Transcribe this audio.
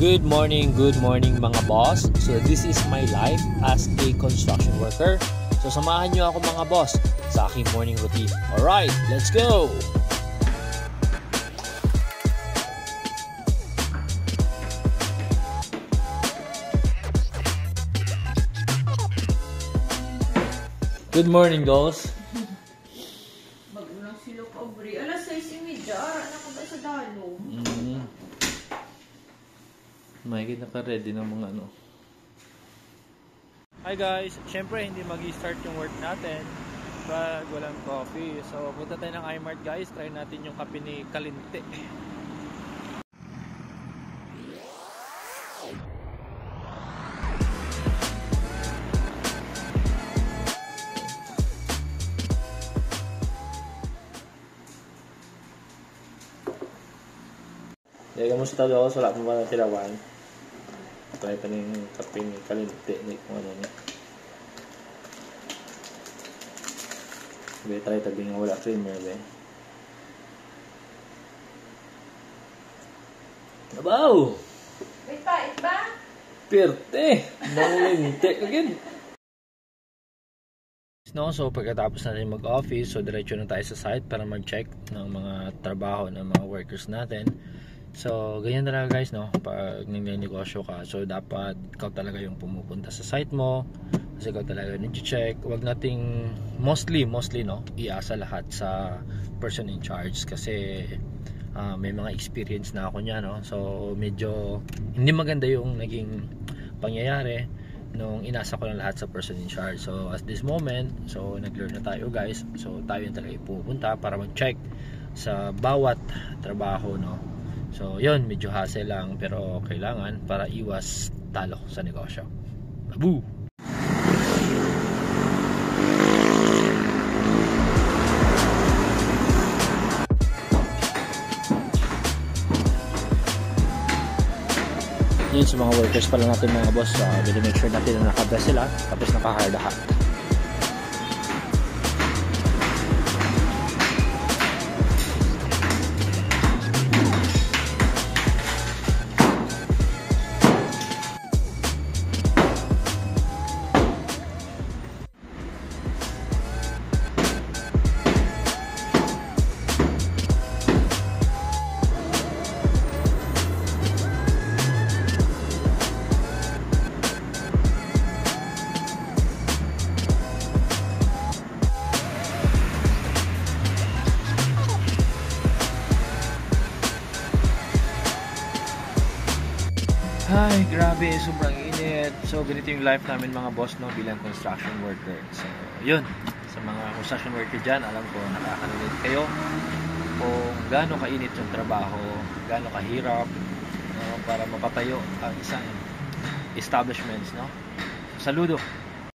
Good morning mga boss. So this is my life as a construction worker. So samahan nyo ako mga boss sa aking morning routine. Alright, let's go! Good morning, dolls. Mag-unang silok obri. Alas 6:30. Anak ko ba sa dalo? Makikita ka ready ng mga ano. Hi guys, syempre hindi mag-start yung work natin pag walang coffee. So punta tayo ng iMart guys, try natin yung kape ni Kalinte. Kaya kamusta daw ako sa wala pa na tirawan. Try ka ng kape ni Kalinte, kung ano na. Be, try tabi nga wala creamer, be. Abaw! Wait pa, ba? Perte! Nangulinte again. No, so pagkatapos natin mag-office, so diretso na tayo sa site para mag-check ng mga trabaho ng mga workers natin. So, ganyan talaga guys, no? Pag nagnegosyo ka, so dapat ikaw talaga yung pumupunta sa site mo kasi ikaw talaga yung nag-check. Huwag nating mostly, no? Iasa lahat sa person in charge kasi may mga experience na ako niya, no? So, medyo hindi maganda yung naging pangyayari nung inasa ko lang lahat sa person in charge. So, at this moment, so nag-learn na tayo guys. So, tayo yung talaga pupunta para mag-check sa bawat trabaho, no? So, yun, medyo hassle lang pero kailangan para iwas talo sa negosyo. Babu! Yun sa mga workers pala natin mga boss. Make sure natin na naka-dress sila tapos naka-hard hat. Ay, grabe, sobrang init. So, ganito yung life namin mga boss, no, bilang construction worker. So, yun, sa mga construction worker dyan, alam ko, nakaka-relate kayo kung gaano kainit yung trabaho, gaano kahirap para mapatayo ang isang establishments, no. Saludo